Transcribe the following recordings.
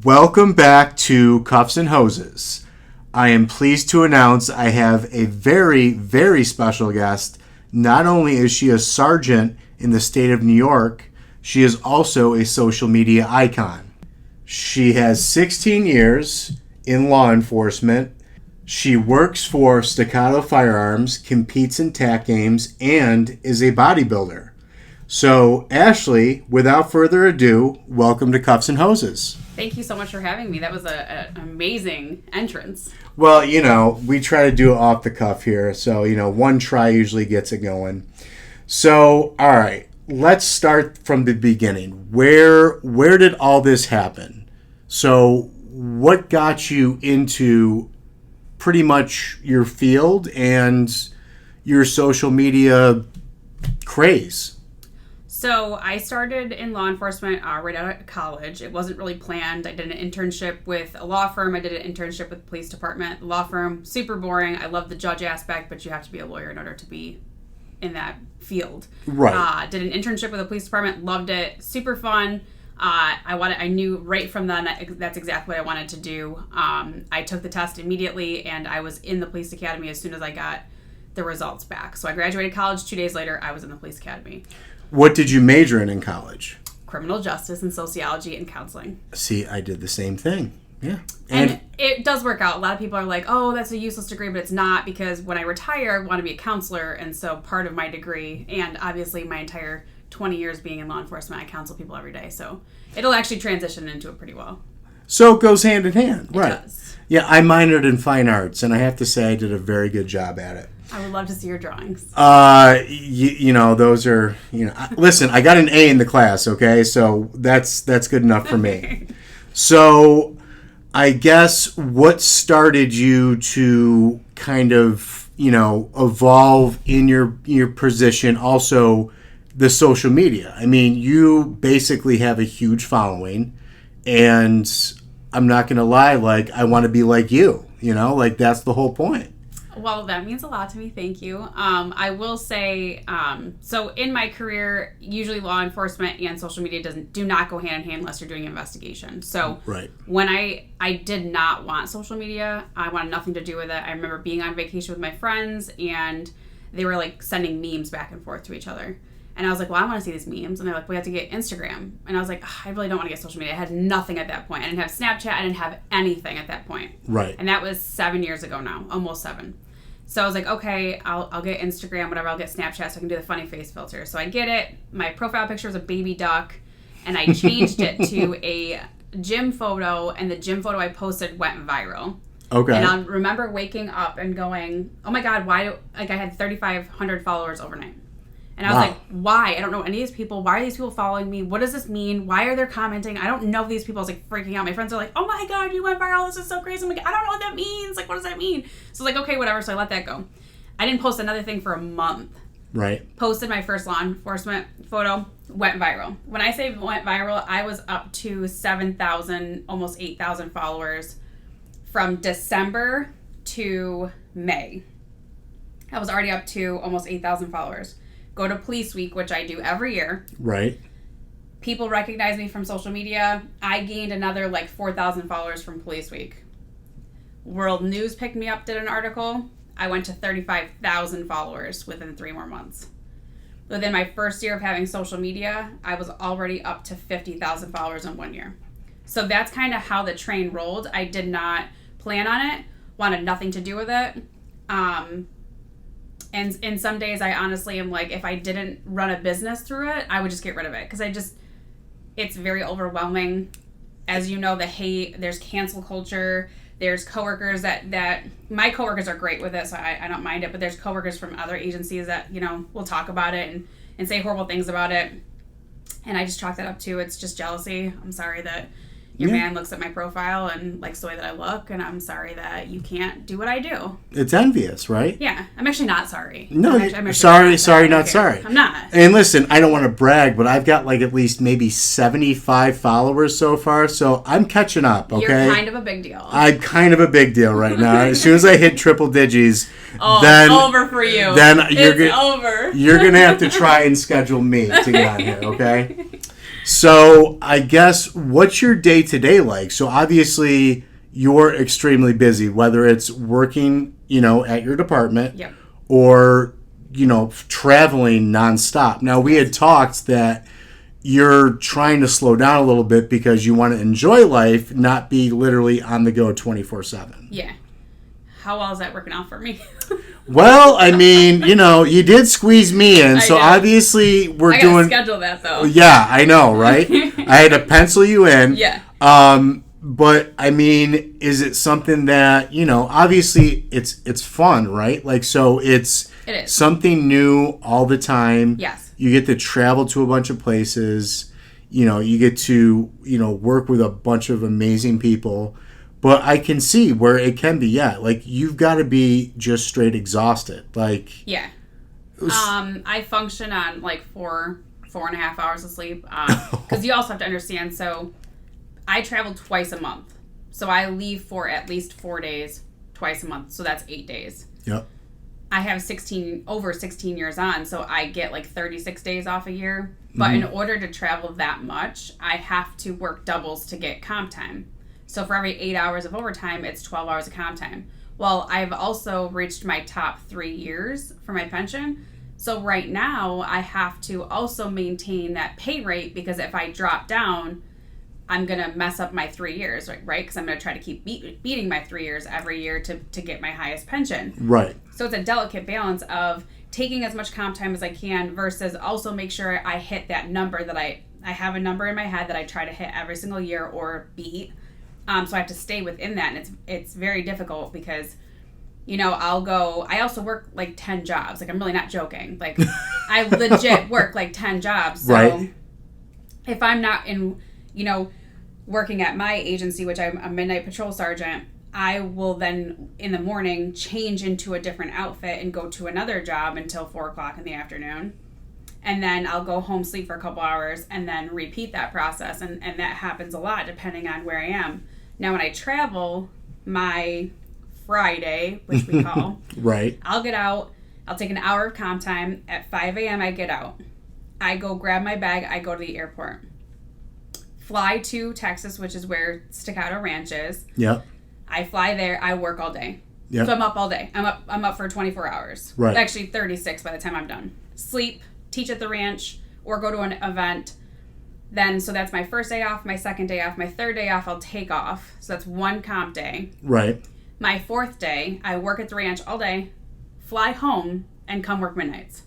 Welcome back to Cuffs and Hoses. I am pleased to announce I have a very, very special guest. Not only is she a sergeant in the state of New York, she is also a social media icon. She has 16 years in law enforcement. She works for Staccato Firearms, competes in TAC games, and is a bodybuilder. So, Ashley, without further ado, welcome to Cuffs and Hoses. Thank you so much for having me. That was an amazing entrance. Well, we try to do it off the cuff here. So, one try usually gets it going. So, all right, let's start from the beginning. Where did all this happen? So, what got you into pretty much your field and your social media craze? So I started in law enforcement right out of college. It wasn't really planned. I did an internship with a law firm. I did an internship with the police department. The law firm, super boring. I love the judge aspect, but you have to be a lawyer in order to be in that field. Right. Did an internship with the police department. Loved it. Super fun. I knew right from then that's exactly what I wanted to do. I took the test immediately, and I was in the police academy as soon as I got the results back. So I graduated college. 2 days later, I was in the police academy. What did you major in college? Criminal justice and sociology and counseling. See, I did the same thing. Yeah. And it does work out. A lot of people are like, oh, that's a useless degree, but it's not, because when I retire, I want to be a counselor. And so part of my degree, and obviously my entire 20 years being in law enforcement, I counsel people every day. So it'll actually transition into it pretty well. So it goes hand in hand. Right. It does. Yeah, I minored in fine arts, and I have to say I did a very good job at it. I would love to see your drawings. Those are, listen, I got an A in the class, okay? So that's good enough for me. So I guess what started you to kind of, evolve in your position, also the social media? I mean, you basically have a huge following, and I'm not going to lie, I want to be like you, that's the whole point. Well, that means a lot to me. Thank you. I will say, so in my career, usually law enforcement and social media do not go hand in hand unless you're doing an investigation. So right. When I did not want social media, I wanted nothing to do with it. I remember being on vacation with my friends, and they were sending memes back and forth to each other. And I was like, well, I want to see these memes. And they're like, we have to get Instagram. And I was like, I really don't want to get social media. I had nothing at that point. I didn't have Snapchat. I didn't have anything at that point. Right. And that was 7 years ago now, almost 7. So I was like, okay, I'll get Instagram, whatever. I'll get Snapchat so I can do the funny face filter. So I get it. My profile picture was a baby duck, and I changed it to a gym photo, and the gym photo I posted went viral. Okay. And I remember waking up and going, oh my God, I had 3,500 followers overnight. And I was like, why? I don't know any of these people. Why are these people following me? What does this mean? Why are they commenting? I don't know these people. I was freaking out. My friends are like, oh my God, you went viral. This is so crazy. I'm like, I don't know what that means. What does that mean? So I was like, okay, whatever. So I let that go. I didn't post another thing for a month. Right. Posted my first law enforcement photo, went viral. When I say went viral, I was up to 7,000, almost 8,000 followers from December to May. I was already up to almost 8,000 followers. Go to Police Week, which I do every year. Right. People recognize me from social media. I gained another 4,000 followers from Police Week. World News picked me up, did an article. I went to 35,000 followers within 3 more months. Within my first year of having social media, I was already up to 50,000 followers in 1 year. So that's kind of how the train rolled. I did not plan on it, wanted nothing to do with it. And in some days, I honestly am if I didn't run a business through it, I would just get rid of it. Because it's very overwhelming. As you know, the hate, there's cancel culture, there's coworkers that my coworkers are great with it, so I don't mind it. But there's coworkers from other agencies that, will talk about it and say horrible things about it. And I just chalk that up to, it's just jealousy. I'm sorry that your man looks at my profile and likes the way that I look, and I'm sorry that you can't do what I do. It's envious, right? Yeah. I'm actually not sorry. No, I'm sorry, not sorry. I'm not. And listen, I don't want to brag, but I've got at least maybe 75 followers so far, so I'm catching up, okay? You're kind of a big deal. I'm kind of a big deal right now. As soon as I hit triple digits, then it's over for you. Then it's over. You're going to have to try and schedule me to get on here, okay? So I guess what's your day-to-day like? So obviously you're extremely busy, whether it's working, at your department Yep. or, traveling nonstop. Now we had talked that you're trying to slow down a little bit because you want to enjoy life, not be literally on the go 24/7. Yeah. How well is that working out for me? Well, I mean, you did squeeze me in, so obviously we're I doing. Schedule that though. Yeah, I know, right? I had to pencil you in. Yeah. But I mean, is it something that obviously it's fun, right? Like, so It is. something new all the time. Yes. You get to travel to a bunch of places. You get to work with a bunch of amazing people. But I can see where it can be, like you've got to be just straight exhausted. Like, yeah. I function on like 4.5 hours of sleep. Because you also have to understand, so I travel twice a month. So I leave for at least 4 days twice a month. So that's 8 days. Yep. I have over 16 years on, so I get like 36 days off a year. But in order to travel that much, I have to work doubles to get comp time. So for every 8 hours of overtime, it's 12 hours of comp time. Well, I've also reached my top 3 years for my pension. So right now, I have to also maintain that pay rate because if I drop down, I'm going to mess up my 3 years, right? Because I'm going to try to keep beating my 3 years every year to get my highest pension. Right. So it's a delicate balance of taking as much comp time as I can versus also make sure I hit that number that I have a number in my head that I try to hit every single year or beat. So I have to stay within that, and it's very difficult because, I also work like 10 jobs. Like, I'm really not joking. Like, I legit work like 10 jobs. So right. If I'm not in, working at my agency, which I'm a midnight patrol sergeant, I will then in the morning change into a different outfit and go to another job until 4 o'clock in the afternoon. And then I'll go home, sleep for a couple hours, and then repeat that process. And that happens a lot depending on where I am. Now, when I travel, my Friday, which we call, right. I'll get out. I'll take an hour of comp time. At 5 a.m., I get out. I go grab my bag. I go to the airport. Fly to Texas, which is where Staccato Ranch is. Yep. I fly there. I work all day. Yep. So I'm up all day. I'm up for 24 hours. Right. Actually, 36 by the time I'm done. Sleep, teach at the ranch, or go to an event. Then, so that's my first day off, my second day off, my third day off, I'll take off. So that's one comp day. Right. My fourth day, I work at the ranch all day, fly home, and come work midnights.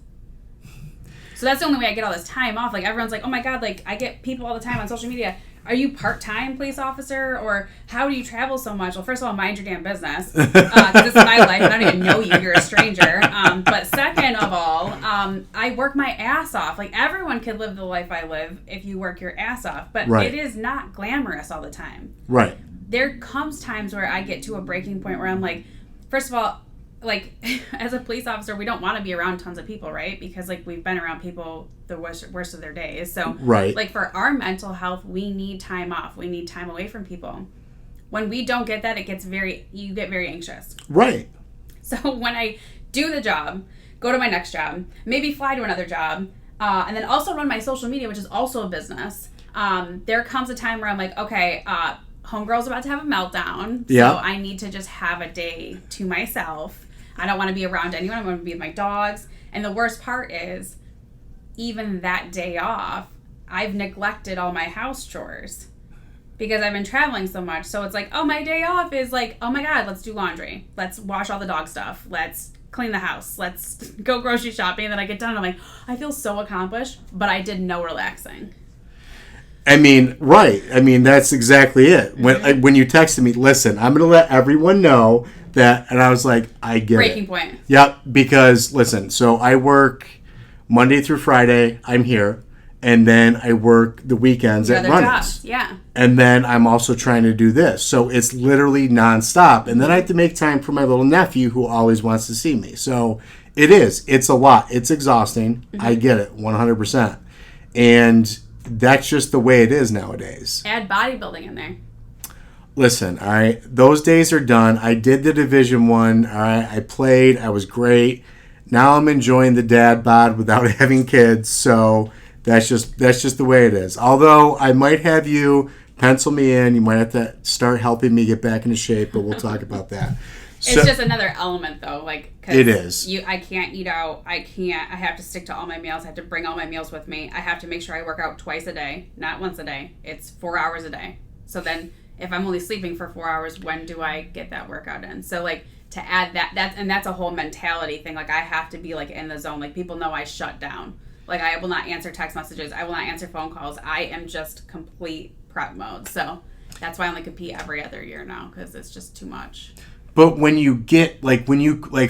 So that's the only way I get all this time off. Like, everyone's like, oh my God, like, I get people all the time on social media. Are you part-time police officer? Or how do you travel so much? Well, first of all, mind your damn business. Because this is my life. I don't even know you. You're a stranger. But second of all, I work my ass off. Like, everyone could live the life I live if you work your ass off. But It is not glamorous all the time. Right. There comes times where I get to a breaking point where I'm like, first of all, like, as a police officer, we don't want to be around tons of people, right? Because, like, we've been around people the worst of their days. So, right. Like, for our mental health, we need time off. We need time away from people. When we don't get that, you get very anxious. Right. So, when I do the job, go to my next job, maybe fly to another job, and then also run my social media, which is also a business, there comes a time where I'm like, okay, homegirl's about to have a meltdown. Yeah. So, I need to just have a day to myself. I don't want to be around anyone. I want to be with my dogs. And the worst part is, even that day off, I've neglected all my house chores because I've been traveling so much. So it's like, oh, my day off is like, oh my God, let's do laundry. Let's wash all the dog stuff. Let's clean the house. Let's go grocery shopping. And then I get done and I'm like, I feel so accomplished, but I did no relaxing. I mean, right. I mean, that's exactly it. When you texted me, listen, I'm going to let everyone know that, and I was like, I get Breaking it. point. Yep, because, listen, so I work Monday through Friday, I'm here, and then I work the weekends at Runners. Yeah. And then I'm also trying to do this. So it's literally nonstop. And then I have to make time for my little nephew who always wants to see me. So it's a lot. It's exhausting. Mm-hmm. I get it, 100%. And that's just the way it is nowadays. Add bodybuilding in there. Listen, all right, those days are done. I did the Division 1, all right, I played, I was great. Now I'm enjoying the dad bod without having kids, so That's just the way it is. Although I might have you pencil me in. You might have to start helping me get back into shape, but we'll talk about that. It's just another element, though. Like, cause it is. I can't eat out. I have to stick to all my meals. I have to bring all my meals with me. I have to make sure I work out twice a day, not once a day. It's 4 hours a day. So then, if I'm only sleeping for 4 hours, when do I get that workout in? So, like, to add that's a whole mentality thing. Like, I have to be, like, in the zone. Like, people know I shut down. Like, I will not answer text messages. I will not answer phone calls. I am just complete prep mode. So that's why I only compete every other year now, because it's just too much. But when you get,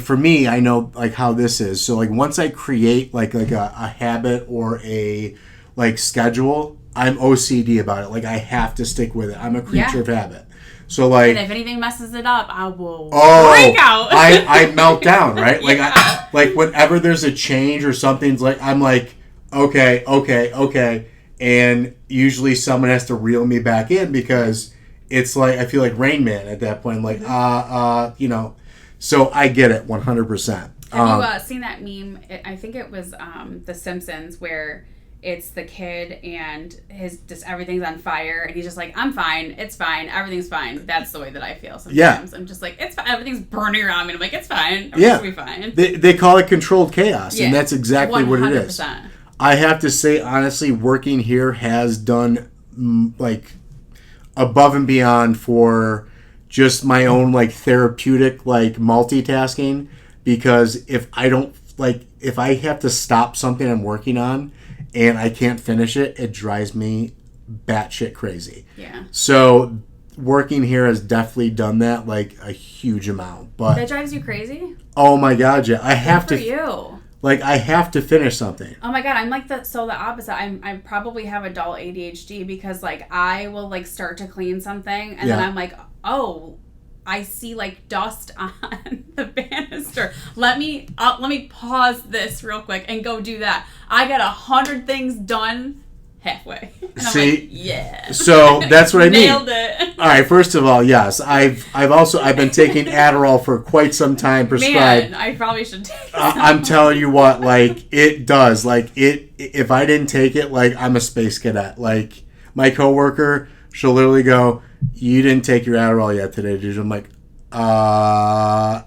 for me, I know, like, how this is. So, like, once I create, like a habit or a, like, schedule, I'm OCD about it. Like, I have to stick with it. I'm a creature of habit. So, like... And if anything messes it up, I will break out. I melt down, right? Like, whenever there's a change or something's like... I'm like, okay. And usually someone has to reel me back in because it's like... I feel like Rain Man at that point. I'm like, you know... So, I get it 100%. Have you seen that meme? I think it was The Simpsons, where... It's the kid and just everything's on fire and he's just like, I'm fine, it's fine, everything's fine. That's the way that I feel sometimes. Yeah. I'm just like, it's fine, everything's burning around me. I'm like, it's fine, everything's be fine. They call it controlled chaos, and that's exactly 100%. What it is. I have to say, honestly, working here has done like above and beyond for just my own like therapeutic like multitasking, because if I have to stop something I'm working on and I can't finish it, it drives me batshit crazy. Yeah. So working here has definitely done that, like, a huge amount. But that drives you crazy? Oh my god, yeah. I have to. Good for you. Like, I have to finish something. Oh my god, I'm like the opposite. I probably have adult ADHD because, like, I will, like, start to clean something and then I'm like, oh, I see, like, dust on the banister. Let me pause this real quick and go do that. I got 100 things done halfway. And see? I'm like, yeah. So that's what I mean. Nailed it. All right. First of all, yes, I've been taking Adderall for quite some time prescribed. Man, I probably should take it. I'm telling you what, like, it does. Like, if I didn't take it, like, I'm a space cadet. Like, my coworker, she'll literally go, you didn't take your Adderall yet today, dude. I'm like, I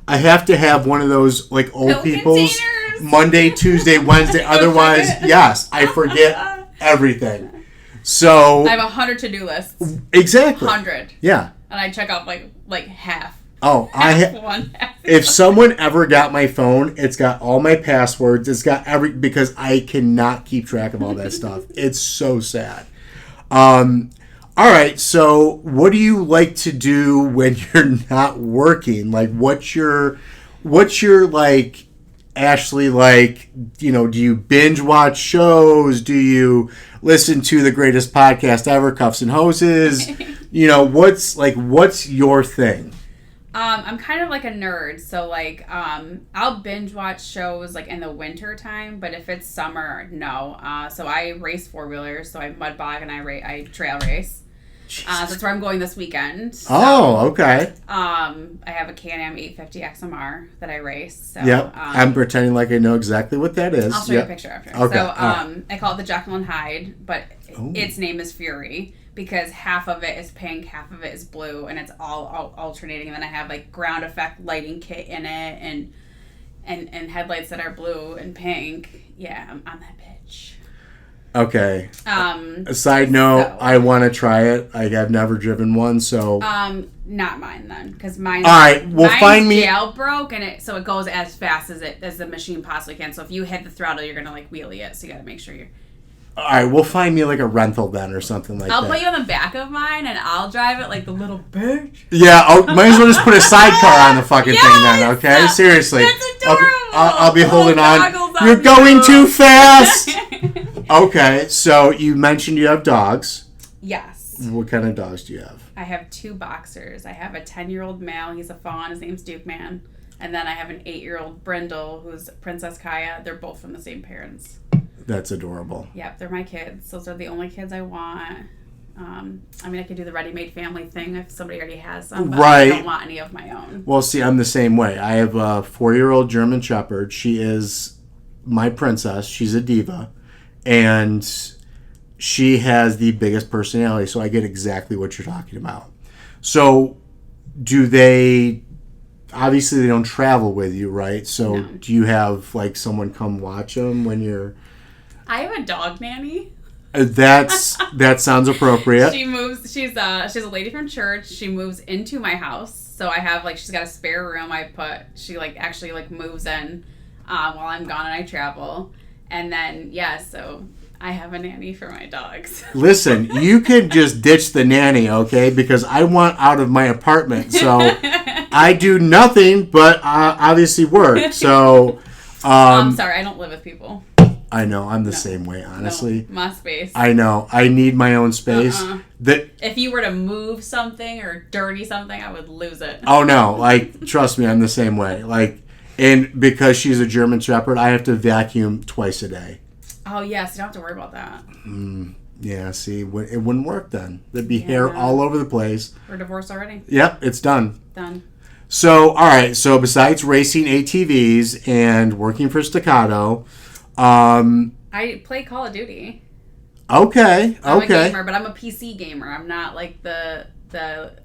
have to have one of those, like, old people's containers. Monday, Tuesday, Wednesday. Otherwise, yes, I forget everything. So I have 100 to-do lists. Exactly. 100. Yeah. And I check off like half. Oh, half. If someone ever got my phone, it's got all my passwords. It's got because I cannot keep track of all that stuff. It's so sad. All right, so what do you like to do when you're not working? Like, what's your like, Ashley, like, you know, do you binge watch shows? Do you listen to the greatest podcast ever, Cuffs and Hoses? You know, what's your thing? I'm kind of like a nerd, so, like, I'll binge watch shows, like, in the winter time, but if it's summer, no. So I race four-wheelers, so I mud bog and I trail race. So that's where I'm going this weekend. So, okay. I have a Can-Am 850 XMR that I race. So, yep. I'm pretending like I know exactly what that is. I'll show you a picture after. Okay. So I call it the Jekyll and Hyde, but its name is Fury because half of it is pink, half of it is blue, and it's all alternating. And then I have, like, ground effect lighting kit in it and headlights that are blue and pink. Yeah, I'm that bitch. Okay. A side note, I want to try it. I've never driven one, so. Not mine then, because mine. All right, well, find me. Jailbroke, and it goes as fast as the machine possibly can. So if you hit the throttle, you're gonna, like, wheelie it. So you got to make sure you're. All right, we'll find me, like, a rental then or something like that. I'll put you on the back of mine, and I'll drive it like the little bitch. Yeah, might as well just put a sidecar on the fucking thing then, okay? Seriously. That's adorable. I'll be holding on. You're going too fast. Okay, so you mentioned you have dogs. Yes. What kind of dogs do you have? I have 2 boxers. I have a 10-year-old male. He's a fawn. His name's Duke Man. And then I have an 8-year-old Brindle, who's Princess Kaya. They're both from the same parents. That's adorable. Yep, they're my kids. Those are the only kids I want. I mean, I could do the ready-made family thing if somebody already has some, but I don't want any of my own. Well, see, I'm the same way. I have a 4-year-old German Shepherd. She is my princess. She's a diva. and she has the biggest personality, so I get exactly what you're talking about. So do they, obviously they don't travel with you, right? So do you have like someone come watch them when you're... I have a dog nanny. That sounds appropriate. She moves. She's a lady from church. She moves into my house, so I have like she's got a spare room. She like actually like moves in while I'm gone and I travel, and then so I have a nanny for my dogs. Listen, you can just ditch the nanny, okay? Because I want out of my apartment, so I do nothing but obviously work. So I'm sorry, I don't live with people. I know, I'm the same way, honestly. No, my space. I know, I need my own space. If you were to move something or dirty something, I would lose it. Oh no, like trust me, I'm the same way. Like, and because she's a German Shepherd, I have to vacuum twice a day. Oh yes, you don't have to worry about that. Yeah, see, it wouldn't work then. There'd be hair all over the place. We're divorced already. Yep, it's done. Done. So, all right. So, besides racing ATVs and working for Staccato, I play Call of Duty. Okay. I'm a gamer, but I'm a PC gamer. I'm not like the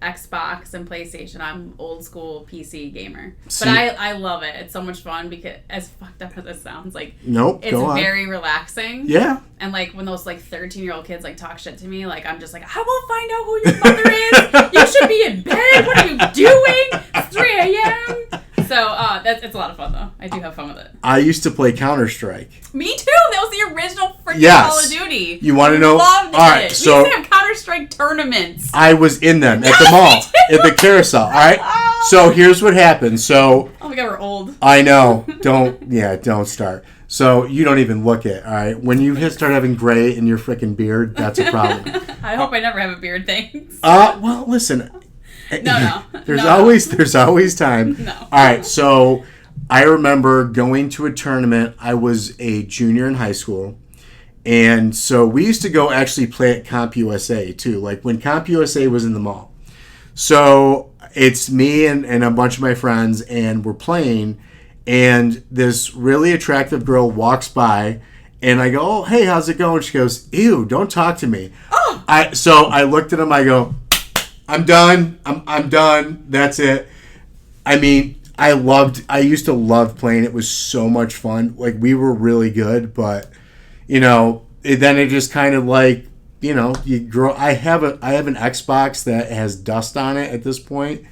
Xbox and PlayStation. I'm old school PC gamer. See, but I love it. It's so much fun because as fucked up as it sounds, like it's go on. very relaxing. Yeah. And like when those like 13-year-old kids like talk shit to me, like I'm just like, I will find out who your mother is. You should be in bed. What are you doing? It's 3 a.m. So it's a lot of fun though. I do have fun with it. I used to play Counter-Strike. Me too. That was the original freaking Call of Duty. You want to know? Loved all right, it. so we used to have Counter-Strike tournaments. I was in them at the mall, at the carousel. All right. So here's what happened. So oh my god, we're old. I know. Don't start. So you don't even look it. All right. When you start having gray in your freaking beard, that's a problem. I hope I never have a beard. Thanks. Well, listen. No. There's always time. No. All right, so I remember going to a tournament. I was a junior in high school, and so we used to go actually play at CompUSA too, like when CompUSA was in the mall. So it's me and a bunch of my friends, and we're playing, and this really attractive girl walks by, and I go, "Oh, hey, how's it going?" She goes, "Ew, don't talk to me." Oh. So I looked at him. I go, I'm done. I'm done. That's it. I mean, I used to love playing. It was so much fun. Like, we were really good, but, then it just kind of like, you grow. I have an Xbox that has dust on it at this point,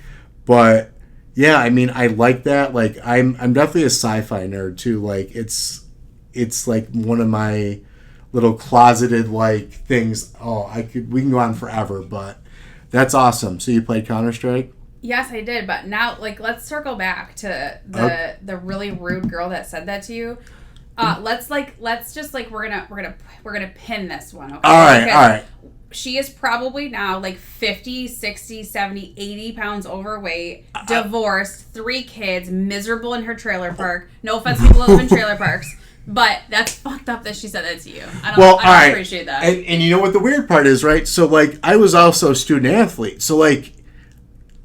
but yeah, I mean, I like that. Like, I'm definitely a sci-fi nerd too. Like, it's like one of my little closeted like things. Oh, we can go on forever, but that's awesome. So you played Counter-Strike? Yes, I did. But now, like, let's circle back to the really rude girl that said that to you. Let's just like we're gonna pin this one. Okay? All right. She is probably now like 50, 60, 70, 80 pounds overweight, divorced, 3 kids, miserable in her trailer park. No offense to people who live in trailer parks. But that's fucked up that she said that to you. I don't appreciate that. And you know what the weird part is, right? So, like, I was also a student athlete. So, like,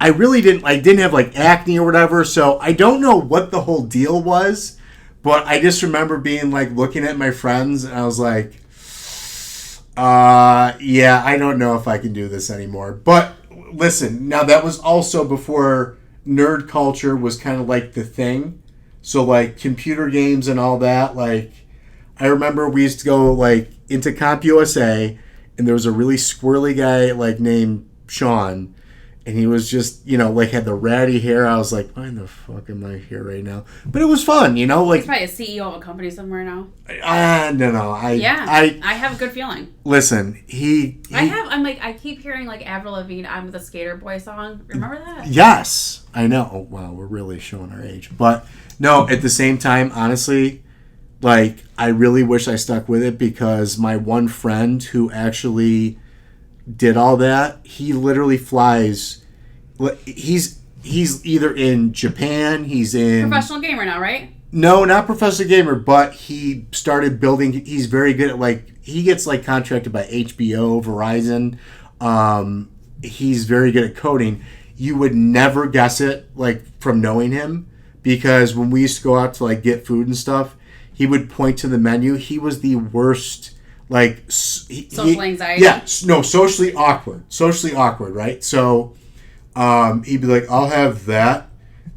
I really didn't have, like, acne or whatever. So, I don't know what the whole deal was. But I just remember being, like, looking at my friends. And I was like, yeah, I don't know if I can do this anymore. But, listen, now that was also before nerd culture was kind of, like, the thing. So, like, computer games and all that, like, I remember we used to go, like, into CompUSA, and there was a really squirrely guy, like, named Sean, and he was just, like, had the ratty hair. I was like, why in the fuck am I here right now? But it was fun, like... He's probably a CEO of a company somewhere now. No. I have a good feeling. Listen, I keep hearing, like, Avril Lavigne, I'm the Skater Boy song. Remember that? Yes, I know. Oh, wow, we're really showing our age. But... No, at the same time, honestly, like, I really wish I stuck with it because my one friend who actually did all that, he literally flies. He's either in Japan, he's in... Professional gamer now, right? No, not professional gamer, but he started building... He's very good at, like... He gets, like, contracted by HBO, Verizon. He's very good at coding. You would never guess it, like, from knowing him. Because when we used to go out to, like, get food and stuff, he would point to the menu. He was the worst Like social anxiety. Yeah, no, socially awkward, right? So he'd be like, I'll have that,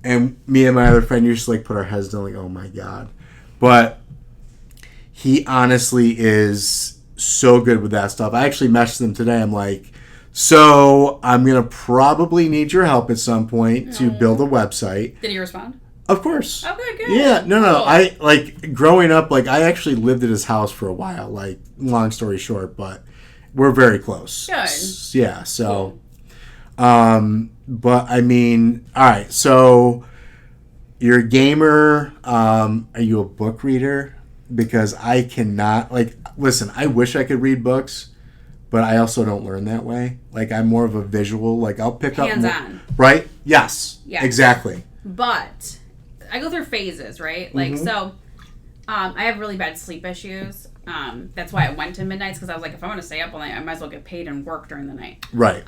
and me and my other friend used to like put our heads down like, oh my god. But he honestly is so good with that stuff. I actually messaged him today. I'm like, so I'm gonna probably need your help at some point to build a website. Did he respond? Of course. Okay, good. Yeah, no. Cool. I like growing up. Like I actually lived at his house for a while. Like long story short, but we're very close. Good. Yeah. So, but I mean, all right. So you're a gamer. Are you a book reader? Because I cannot. Like, listen. I wish I could read books, but I also don't learn that way. Like I'm more of a visual. Like I'll pick up. Hands-on. Right. Yes. Yeah. Exactly. But I go through phases, right? Like, so I have really bad sleep issues. That's why I went to midnights, because I was like, if I want to stay up all night, I might as well get paid and work during the night. Right.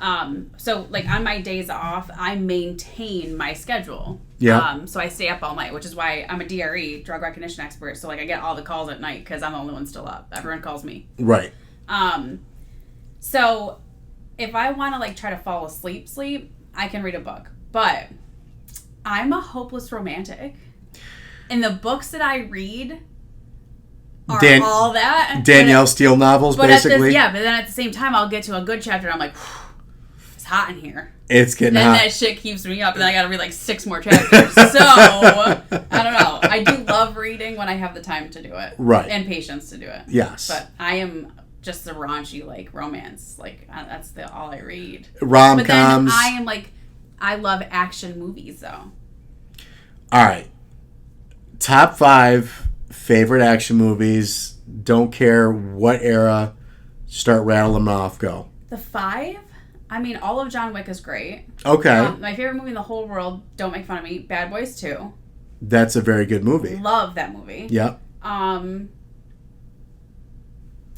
So, like, on my days off, I maintain my schedule. Yeah. So I stay up all night, which is why I'm a DRE, drug recognition expert. So, like, I get all the calls at night because I'm the only one still up. Everyone calls me. Right. So if I want to, like, try to fall asleep, I can read a book. But I'm a hopeless romantic. And the books that I read are all that. Danielle Steele novels, basically. But then at the same time, I'll get to a good chapter and I'm like, it's hot in here. It's getting hot. And that shit keeps me up, and then I gotta read like 6 more chapters. So, I don't know. I do love reading when I have the time to do it. Right. And patience to do it. Yes. But I am just the raunchy, like, romance. Like, that's all I read. Rom-coms. But then I am like, I love action movies, though. All right. Top 5 favorite action movies. Don't care what era. Start rattling them off. Go. The 5? I mean, all of John Wick is great. Okay. My favorite movie in the whole world, don't make fun of me, Bad Boys 2. That's a very good movie. Love that movie. Yep.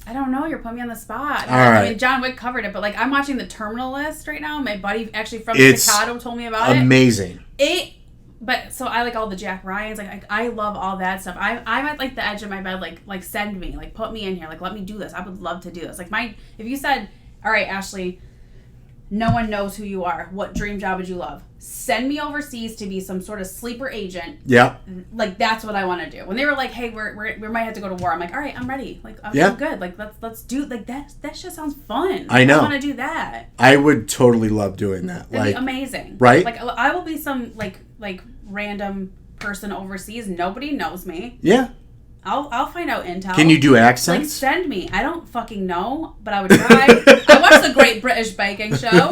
I don't know. You're putting me on the spot. All right. I mean, John Wick covered it, but like I'm watching The Terminal List right now. My buddy actually from Chicago told me about amazing. But so I like all the Jack Ryans. Like I love all that stuff. I'm at like the edge of my bed. Like send me. Like put me in here. Like let me do this. I would love to do this. Like if you said, all right, Ashley, no one knows who you are. What dream job would you love? Send me overseas to be some sort of sleeper agent. Yeah. Like that's what I want to do. When they were like, "Hey, we might have to go to war," I'm like, "All right, I'm ready. Like I'm good. Like let's do like that. That shit sounds fun. I know. I want to do that. I would totally love doing that. That'd be amazing. Right? Like I will be some like random person overseas. Nobody knows me. Yeah. I'll find out intel. Can you do accents? Like, send me. I don't fucking know, but I would try. I watched the Great British Baking Show.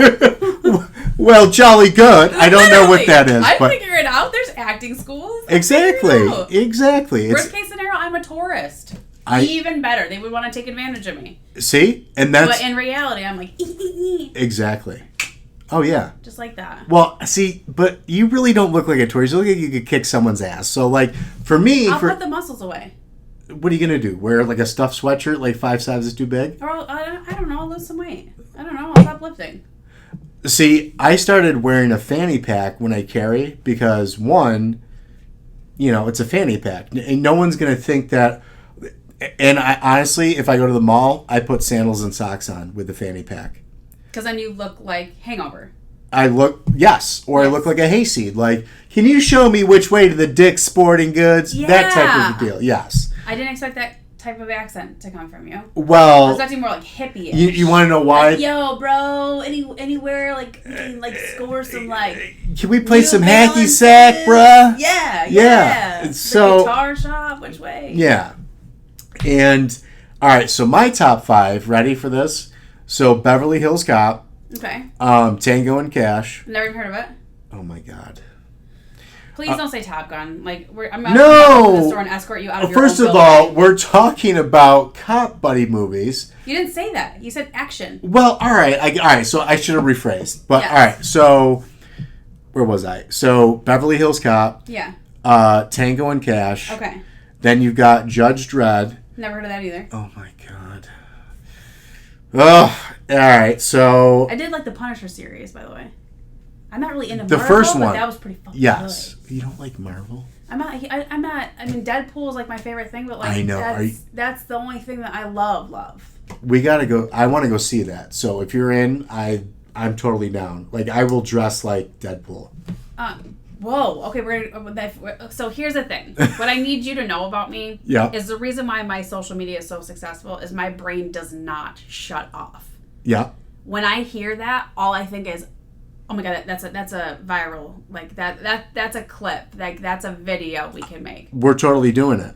Well, jolly good. I don't know what that is. I figure it out. There's acting schools. Exactly. Worst case scenario, I'm a tourist. Even better. They would want to take advantage of me. See? And that's... But in reality, I'm like... Exactly. Oh, yeah. Just like that. Well, see, but you really don't look like a tourist. You look like you could kick someone's ass. So, like, for me... I'll put the muscles away. What are you going to do? Wear, like, a stuffed sweatshirt, like 5 sizes too big? Or I don't know. I'll lose some weight. I don't know. I'll stop lifting. See, I started wearing a fanny pack when I carry because, one, it's a fanny pack. And no one's going to think that... And I honestly, if I go to the mall, I put sandals and socks on with the fanny pack. Because then you look like hangover. I look like a hayseed. Like, can you show me which way to the Dick's Sporting Goods? Yeah. That type of a deal, yes. I didn't expect that type of accent to come from you. Well, I was expecting more like hippie-ish. You want to know why? Like, yo, bro, anywhere, like, you can, like, score some, like... Can we play some hacky balances? sack, bruh? Yeah. So, the guitar shop, which way? Yeah. And, all right, so my top 5, ready for this? So, Beverly Hills Cop. Okay. Tango and Cash. Never even heard of it. Oh, my God. Please don't say Top Gun. Like, I'm not going to go to the store and escort you out of your First own of building. all, we're talking about cop buddy movies. You didn't say that. You said action. Well, all right. So I should have rephrased. But, yes. All right. So, where was I? So, Beverly Hills Cop. Yeah. Tango and Cash. Okay. Then you've got Judge Dredd. Never heard of that either. Oh, my God. Oh, all right. So... I did like the Punisher series, by the way. I'm not really into the Marvel, first one. but that was pretty fucking good. You don't like Marvel? I'm not. I mean, Deadpool is like my favorite thing, but like I know. That's the only thing that I love. We gotta go. I want to go see that. So if you're in, I'm totally down. Like I will dress like Deadpool. Whoa. Okay, so here's the thing. What I need you to know about me is the reason why my social media is so successful is my brain does not shut off. Yeah. When I hear that, all I think is, oh my god, that's a viral, like that's a clip, like that's a video we can make. We're totally doing it.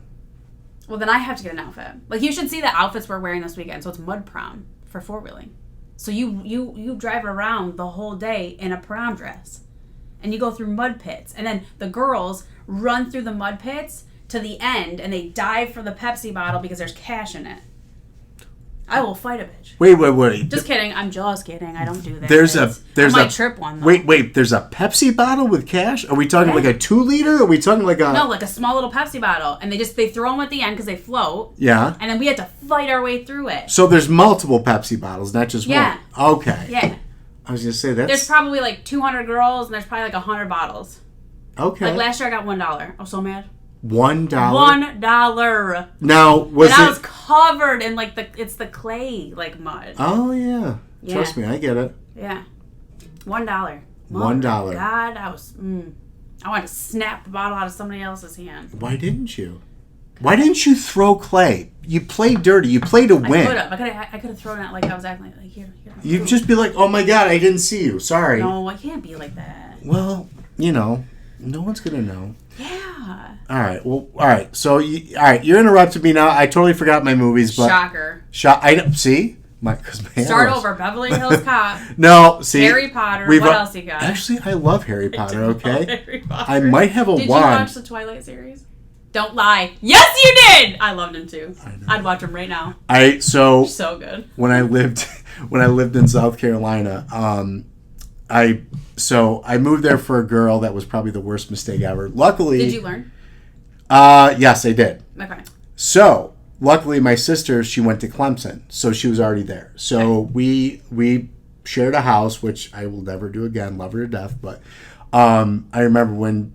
Well, then I have to get an outfit. Like you should see the outfits we're wearing this weekend. So it's mud prom for 4-wheeling. So you drive around the whole day in a prom dress. And you go through mud pits. And then the girls run through the mud pits to the end and they dive for the Pepsi bottle because there's cash in it. I will fight a bitch. Wait. Just kidding. I'm just kidding. I don't do that. There's a trip one though. Wait. There's a Pepsi bottle with cash? Are we talking like a 2-liter? Are we talking like a... No, like a small little Pepsi bottle. And they throw them at the end because they float. Yeah. And then we had to fight our way through it. So there's multiple Pepsi bottles, not just one. Okay. Yeah. I was going to say that's... There's probably like 200 girls and there's probably like 100 bottles. Okay. Like last year I got $1. I was so mad. $1? $1. Now, I was covered in like it's the clay like mud. Oh, yeah. Trust me, I get it. Yeah. $1. $1. God, I wanted to snap the bottle out of somebody else's hand. Why didn't you? Why didn't you throw clay? You play dirty. You play to win. I could have thrown it like I was acting like here. You'd just be like, oh my god, I didn't see you. Sorry. No, I can't be like that. Well, no one's going to know. Yeah. All right. So, you're interrupting me now. I totally forgot my movies. But Shocker. See? Start over. Beverly Hills Cop. No, see. Harry Potter. What else you got? Actually, I love Harry Potter, okay? Harry Potter. I might have a wand. Did you watch the Twilight series? Don't lie. Yes, you did! I loved him too. I'd watch him right now. So good. When I lived in South Carolina, I moved there for a girl that was probably the worst mistake ever. Luckily, did you learn? Yes, I did. Okay. So luckily, my sister, she went to Clemson, so she was already there. So we shared a house, which I will never do again. Love her to death, but I remember when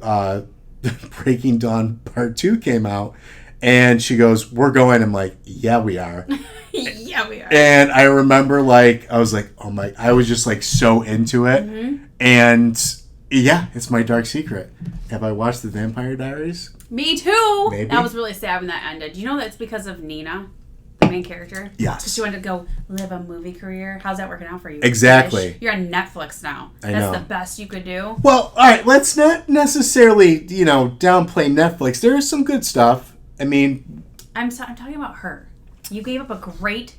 Breaking Dawn Part 2 came out, and she goes, "We're going." I'm like, "Yeah, we are." Yeah, we are. And I remember, I was like, oh my, I was just so into it. Mm-hmm. And yeah, it's my dark secret. Have I watched The Vampire Diaries? Me too. Maybe. That was really sad when that ended. Do you know that's because of Nina, the main character? Yes. So she wanted to go live a movie career. How's that working out for you? Exactly. You're on Netflix now. I know. That's the best you could do. Well, all right, let's not necessarily, downplay Netflix. There is some good stuff. I mean... I'm talking about her. You gave up a great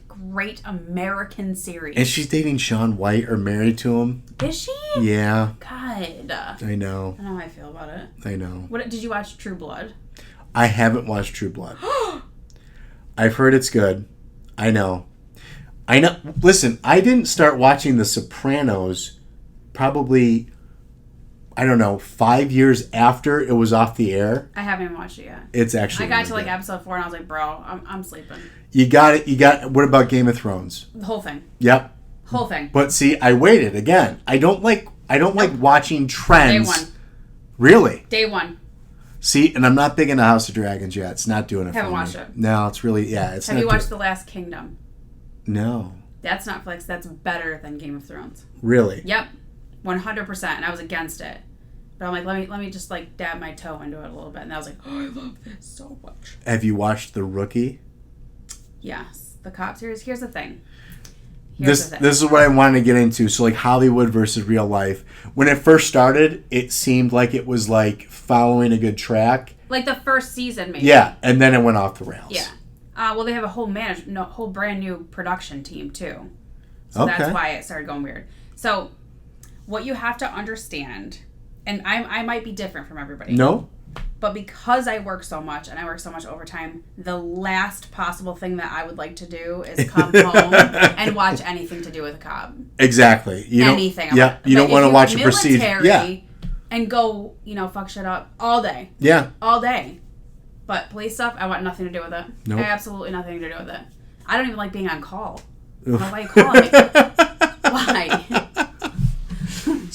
American series. And she's dating Shaun White or married to him. Is she? Yeah. God. I know. I know how I feel about it. I know. What did you watch True Blood? I haven't watched True Blood. I've heard it's good. I know. Listen, I didn't start watching The Sopranos probably, 5 years after it was off the air. I haven't even watched it yet. It's actually I got to episode 4 and I was like, bro, I'm sleeping. You got it. What about Game of Thrones? The whole thing. Yep. Whole thing. But see, I waited again. I don't like watching trends. Day 1. Really? Day 1. See, and I'm not big into House of Dragons yet. It's not doing it for me. Haven't watched it. No, it's really, it's Have you watched The Last Kingdom? No. That's Netflix. That's better than Game of Thrones. Really? Yep. 100%. And I was against it. But I'm like, let me just dab my toe into it a little bit. And I was like, oh, I love this so much. Have you watched The Rookie? Yes. The cop series. Here's the thing. This is what I wanted to get into. So Hollywood versus real life. When it first started, it seemed like it was following a good track. Like the first season, maybe. Yeah, and then it went off the rails. Yeah. Well, they have a whole brand new production team too. So okay. That's why it started going weird. So what you have to understand, and I might be different from everybody. No. But because I work so much and I work so much overtime, the last possible thing that I would like to do is come home and watch anything to do with a cop. Exactly. Anything. Yeah. You don't want to watch a procedure. Yeah. And go, fuck shit up all day. Yeah. All day. But police stuff, I want nothing to do with it. Nope. Absolutely nothing to do with it. I don't even like being on call. I don't know why you call me. Why?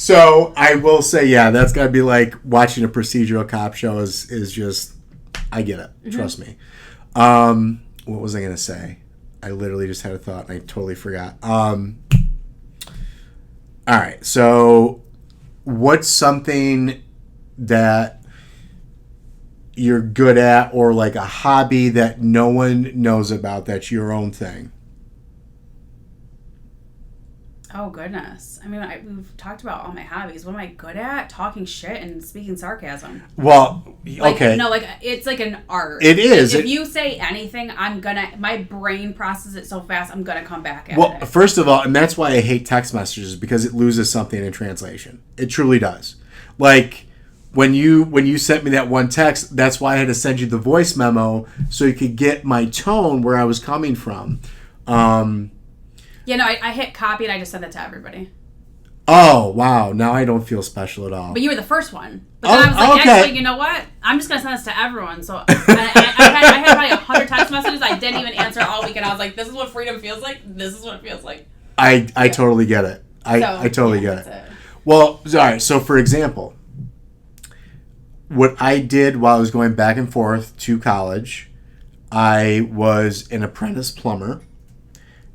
So I will say, yeah, that's got to be like watching a procedural cop show is just, I get it. Mm-hmm. Trust me. What was I going to say? I literally just had a thought and I totally forgot. All right. So what's something that you're good at, or like a hobby that no one knows about that's your own thing? Oh, goodness. I mean, we've talked about all my hobbies. What am I good at? Talking shit and speaking sarcasm. Well, like, okay. No, like, it's like an art. It is. If you say anything, my brain processes it so fast, I'm going to come back at it. Well, first of all, and that's why I hate text messages, because it loses something in translation. It truly does. Like, when you sent me that one text, that's why I had to send you the voice memo so you could get my tone where I was coming from. Yeah, no, I hit copy and I just sent that to everybody. Oh, wow. Now I don't feel special at all. But you were the first one. But then I was like, okay. Actually, you know what? I'm just going to send this to everyone. So I had probably 100 text messages I didn't even answer all week. And I was like, this is what freedom feels like. This is what it feels like. I totally get it. I totally get it. Well, all right. So, for example, what I did while I was going back and forth to college, I was an apprentice plumber.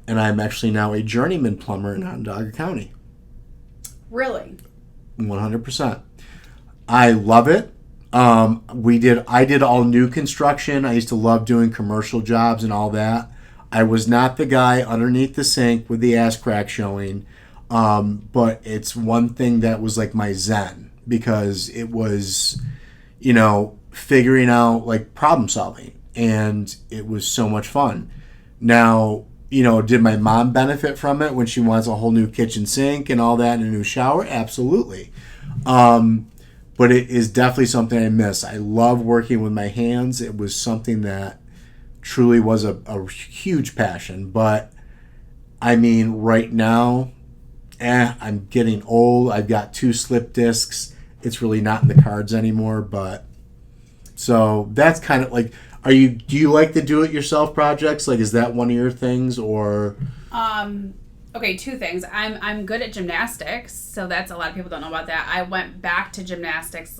And I'm actually now a journeyman plumber in Onondaga County. Really? 100%. I love it. I did all new construction. I used to love doing commercial jobs and all that. I was not the guy underneath the sink with the ass crack showing. But it's one thing that was like my zen, because it was, figuring out like problem solving, and it was so much fun. Now, did my mom benefit from it when she wants a whole new kitchen sink and all that and a new shower? Absolutely. But it is definitely something I miss. I love working with my hands. It was something that truly was a huge passion. But, I mean, right now, I'm getting old. I've got 2 slip discs. It's really not in the cards anymore. But, so that's kind of like... Do you like the do-it-yourself projects? Like, is that one of your things, or? Okay, 2 things. I'm good at gymnastics, so that's, a lot of people don't know about that. I went back to gymnastics.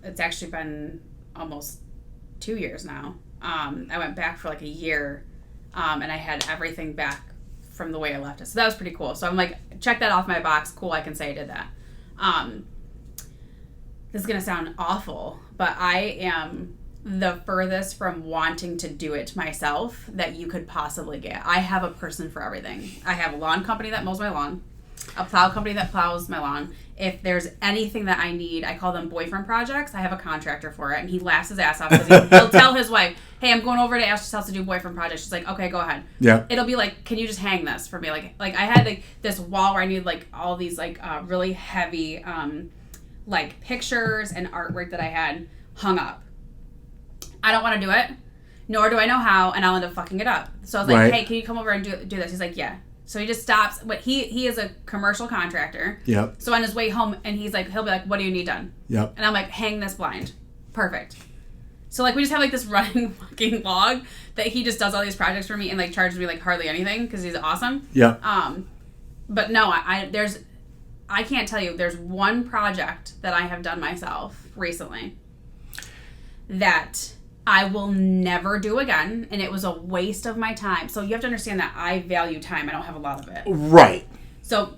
It's actually been almost 2 years now. I went back for like a year, and I had everything back from the way I left it. So that was pretty cool. So I'm like, check that off my box. Cool, I can say I did that. This is gonna sound awful, but I am the furthest from wanting to do it myself that you could possibly get. I have a person for everything. I have a lawn company that mows my lawn, a plow company that plows my lawn. If there's anything that I need, I call them boyfriend projects. I have a contractor for it, and he laughs his ass off because he'll tell his wife, hey, I'm going over to Ashley's house to do boyfriend projects. She's like, okay, go ahead. Yeah. It'll be like, can you just hang this for me? Like I had like this wall where I needed like all these like really heavy like pictures and artwork that I had hung up. I don't want to do it, nor do I know how, and I'll end up fucking it up. So I was like, hey, can you come over and do this? He's like, yeah. So he just stops. But he is a commercial contractor. Yep. So on his way home, and he'll be like, what do you need done? Yep. And I'm like, hang this blind. Perfect. So like we just have like this running fucking log that he just does all these projects for me and like charges me like hardly anything because he's awesome. Yeah. But no, I can't tell you. There's one project that I have done myself recently that I will never do again, and it was a waste of my time. So you have to understand that I value time. I don't have a lot of it. Right. So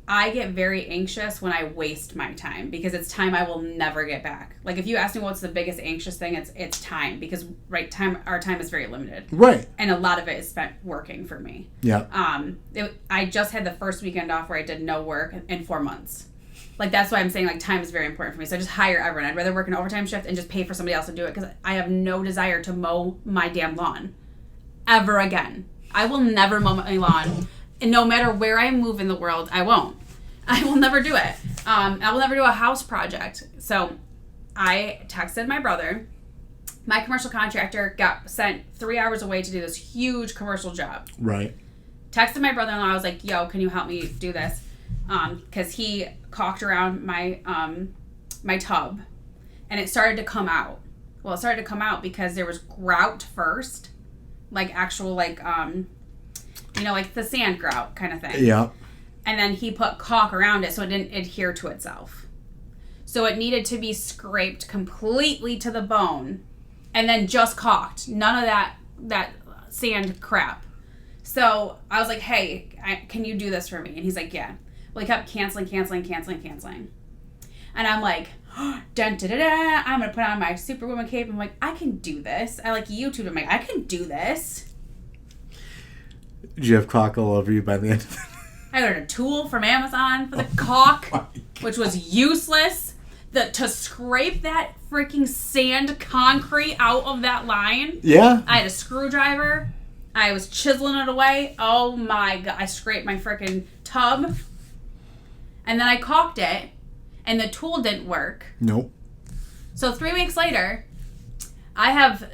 I get very anxious when I waste my time because it's time I will never get back. Like if you ask me what's the biggest anxious thing, it's time, because our time is very limited. Right. And a lot of it is spent working for me. Yeah. I just had the first weekend off where I did no work in 4 months. Like, that's why I'm saying, like, time is very important for me. So I just hire everyone. I'd rather work an overtime shift and just pay for somebody else to do it because I have no desire to mow my damn lawn ever again. I will never mow my lawn. And no matter where I move in the world, I won't. I will never do it. I will never do a house project. So I texted my brother. My commercial contractor got sent 3 hours away to do this huge commercial job. Right. Texted my brother-in-law. I was like, yo, can you help me do this? Because he caulked around my my tub, and it started to come out. Well, it started to come out because there was grout first, like actual like like the sand grout kind of thing. Yeah. and then he put caulk around it so it didn't adhere to itself. So it needed to be scraped completely to the bone and then just caulked. None of that sand crap. So I was like, hey, can you do this for me? And he's like, yeah. Well, he kept canceling. And I'm like, dun, da, da, da. I'm going to put on my Superwoman cape. I'm like, I can do this. I like YouTube. I'm like, I can do this. Did you have caulk all over you by the end of it? I ordered a tool from Amazon for the caulk, which was useless. To scrape that freaking sand concrete out of that line. Yeah. I had a screwdriver. I was chiseling it away. Oh my God. I scraped my freaking tub. And then I caulked it. And the tool didn't work. Nope. So 3 weeks later, I have,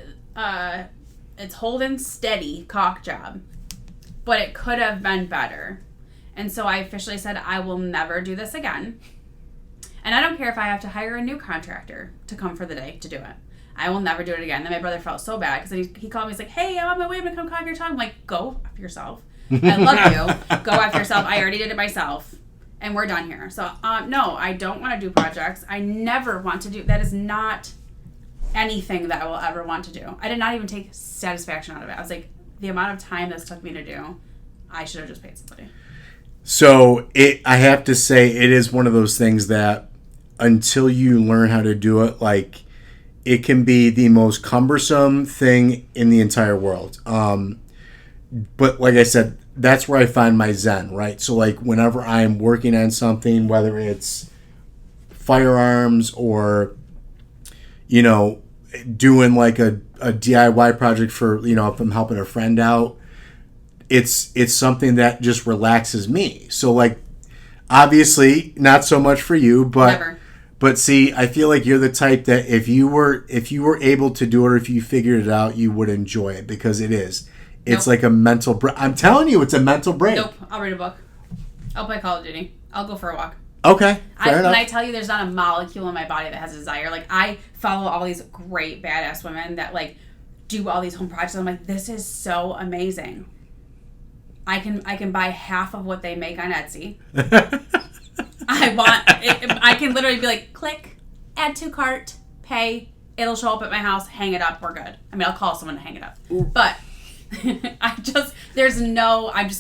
it's holding steady caulk job. But it could have been better. And so I officially said, I will never do this again. And I don't care if I have to hire a new contractor to come for the day to do it. I will never do it again. Then my brother felt so bad because he called me. He's like, hey, I'm on my way. I'm going to come caulk your tub. I'm like, go F yourself. I love you. Go F yourself. I already did it myself. And we're done here. So, no, I don't want to do projects. I never want to do. That is not anything that I will ever want to do. I did not even take satisfaction out of it. I was like, the amount of time this took me to do, I should have just paid somebody. So, I have to say, it is one of those things that until you learn how to do it, like, it can be the most cumbersome thing in the entire world. But like I said, that's where I find my zen, right? So like whenever I'm working on something, whether it's firearms or, you know, doing like a DIY project for, you know, if I'm helping a friend out, it's something that just relaxes me. So like, obviously not so much for you, but Never. But see, I feel like you're the type that if you were able to do it or if you figured it out, you would enjoy it because it is. It's like a mental break. I'm telling you, it's a mental break. Nope. I'll read a book. I'll play Call of Duty. I'll go for a walk. Okay. Fair enough. When I tell you there's not a molecule in my body that has a desire. Like, I follow all these great badass women that, like, do all these home projects. I'm like, this is so amazing. I can buy half of what they make on Etsy. I can literally be like, click, add to cart, pay. It'll show up at my house. Hang it up. We're good. I mean, I'll call someone to hang it up. But I'm just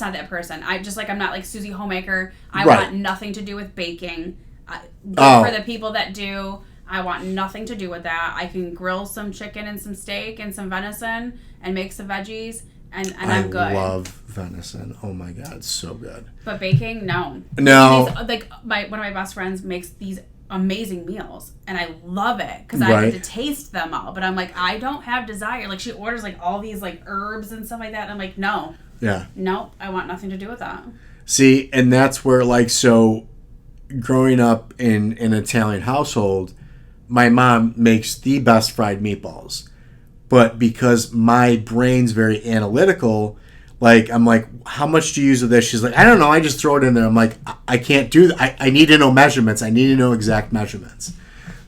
not that person. I'm not like Susie Homemaker. I want nothing to do with baking. For the people that do, I want nothing to do with that. I can grill some chicken and some steak and some venison and make some veggies and I'm good. I love venison. Oh my God, it's so good. But baking, no. No. One of my best friends makes these amazing meals and I love it because I get to taste them all, but I'm like, I don't have desire. Like, she orders like all these like herbs and stuff like that and I'm like, no, I want nothing to do with that. See, and that's where, like, so growing up in an Italian household, my mom makes the best fried meatballs, but because my brain's very analytical, like, I'm like, how much do you use of this? She's like, I don't know. I just throw it in there. I'm like, I can't do that. I need to know measurements. I need to know exact measurements.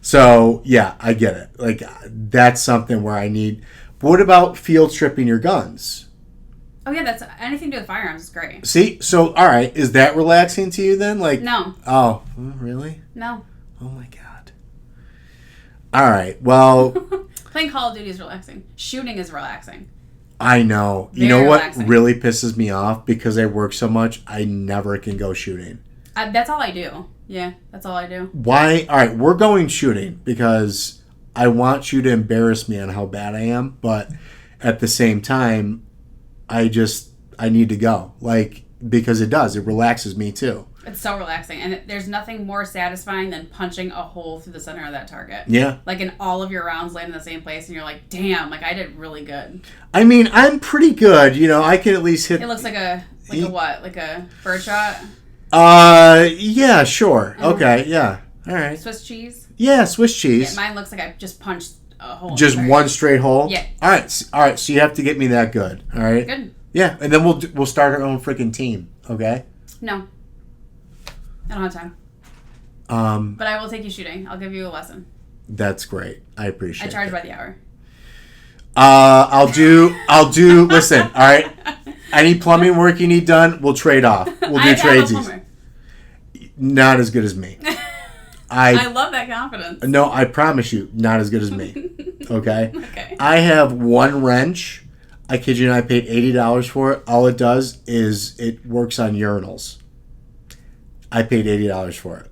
So, yeah, I get it. Like, that's something where I need. But what about field stripping your guns? Oh, yeah, that's anything to do with firearms is great. See? So, all right. Is that relaxing to you then? Like, no. Oh, really? No. Oh, my God. All right. Well. Playing Call of Duty is relaxing. Shooting is relaxing. I know. Very you know what relaxing. really pisses me off? Because I work so much, I never can go shooting. That's all I do. Yeah, that's all I do. Why? All right, we're going shooting because I want you to embarrass me on how bad I am, but at the same time, I need to go. Like, because it relaxes me too. It's so relaxing, and there's nothing more satisfying than punching a hole through the center of that target. Yeah. Like, in all of your rounds land in the same place, and you're like, damn, like, I did really good. I mean, I'm pretty good. You know, I can at least hit... It looks like a what? Like a bird shot? Yeah, sure. Mm-hmm. Okay, yeah. All right. Swiss cheese? Yeah, Swiss cheese. Yeah, mine looks like I just punched a hole. Just one straight hole? Yeah. All right, so you have to get me that good, all right? Good. Yeah, and then we'll start our own freaking team, okay? No. I don't have time. But I will take you shooting. I'll give you a lesson. That's great. I appreciate it. I charge by the hour. I'll do listen, all right? Any plumbing work you need done, we'll trade off. We'll do tradesies. not as good as me. I love that confidence. No, I promise you, not as good as me. Okay? Okay. I have one wrench. I kid you not, I paid $80 for it. All it does is it works on urinals. I paid $80 for it.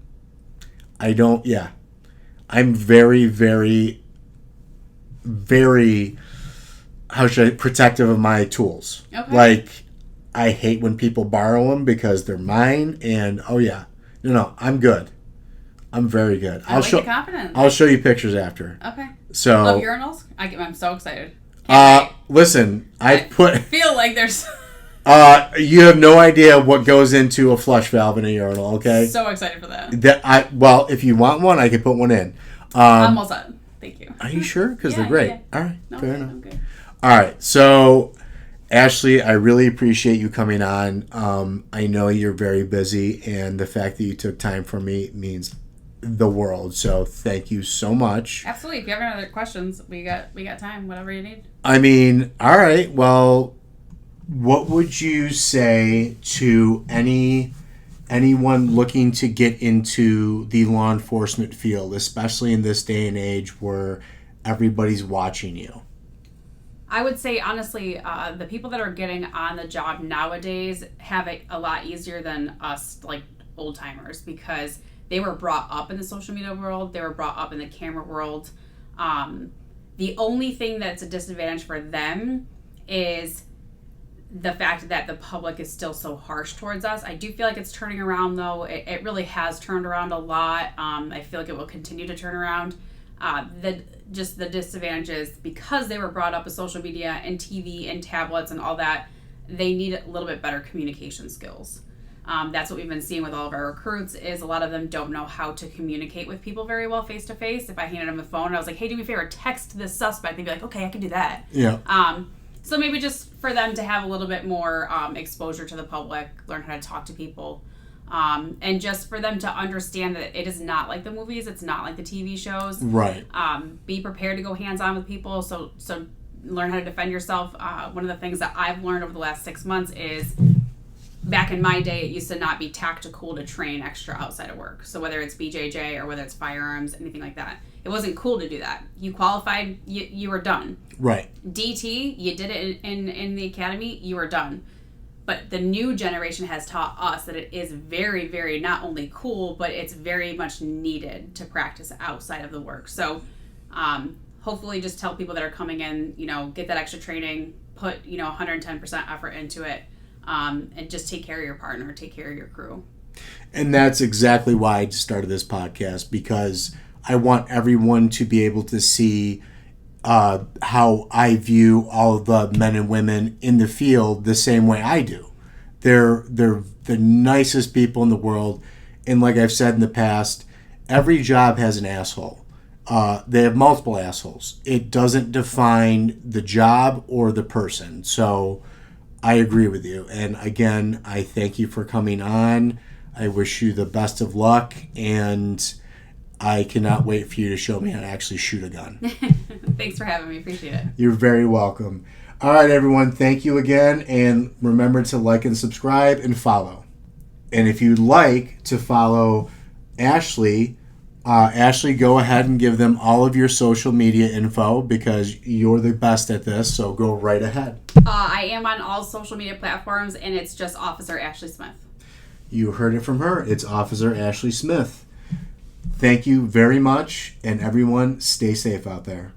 I'm very, very, very, how should I, protective of my tools. Okay. Like, I hate when people borrow them because they're mine, and no, I'm good. I'm very good. I like the confidence. I'll show you pictures after. Okay. So, love urinals? I'm so excited. Listen, I feel like there's... you have no idea what goes into a flush valve in a urinal, okay? So excited for that. Well, if you want one, I can put one in. I'm all set. Thank you. Are you sure? Because they're great. Yeah. All right, fair enough. Okay. All right, so Ashley, I really appreciate you coming on. I know you're very busy, and the fact that you took time for me means the world. So thank you so much. Absolutely. If you have any other questions, we got time. Whatever you need. I mean, all right. Well, what would you say to anyone looking to get into the law enforcement field, especially in this day and age where everybody's watching you? I would say, honestly, the people that are getting on the job nowadays have it a lot easier than us, like old timers, because they were brought up in the social media world. They were brought up in the camera world. The only thing that's a disadvantage for them is the fact that the public is still so harsh towards us. I do feel like it's turning around, though. It really has turned around a lot. I feel like it will continue to turn around. The disadvantages, because they were brought up with social media and TV and tablets and all that, they need a little bit better communication skills. That's what we've been seeing with all of our recruits, is a lot of them don't know how to communicate with people very well face to face. If I handed them the phone and I was like, hey, do me a favor, text this suspect, they'd be like, okay, I can do that. Yeah. So maybe just for them to have a little bit more exposure to the public, learn how to talk to people, and just for them to understand that it is not like the movies, it's not like the TV shows. Right. Be prepared to go hands-on with people, so learn how to defend yourself. One of the things that I've learned over the last 6 months is, back in my day, it used to not be tactical to train extra outside of work. So whether it's BJJ or whether it's firearms, anything like that, it wasn't cool to do that. You qualified, you were done. Right. DT, you did it in the academy, you were done. But the new generation has taught us that it is very, very not only cool, but it's very much needed to practice outside of the work. So hopefully just tell people that are coming in, get that extra training, put 110% effort into it, and just take care of your partner, take care of your crew. And that's exactly why I started this podcast, because I want everyone to be able to see how I view all of the men and women in the field the same way I do. They're the nicest people in the world, and like I've said in the past, every job has an asshole. They have multiple assholes. It doesn't define the job or the person. So I agree with you. And again, I thank you for coming on. I wish you the best of luck, and I cannot wait for you to show me how to actually shoot a gun. Thanks for having me. Appreciate it. You're very welcome. All right, everyone. Thank you again. And remember to like and subscribe and follow. And if you'd like to follow Ashley, go ahead and give them all of your social media info, because you're the best at this. So go right ahead. I am on all social media platforms, and it's just Officer Ashley Smith. You heard it from her. It's Officer Ashley Smith. Thank you very much, and everyone, stay safe out there.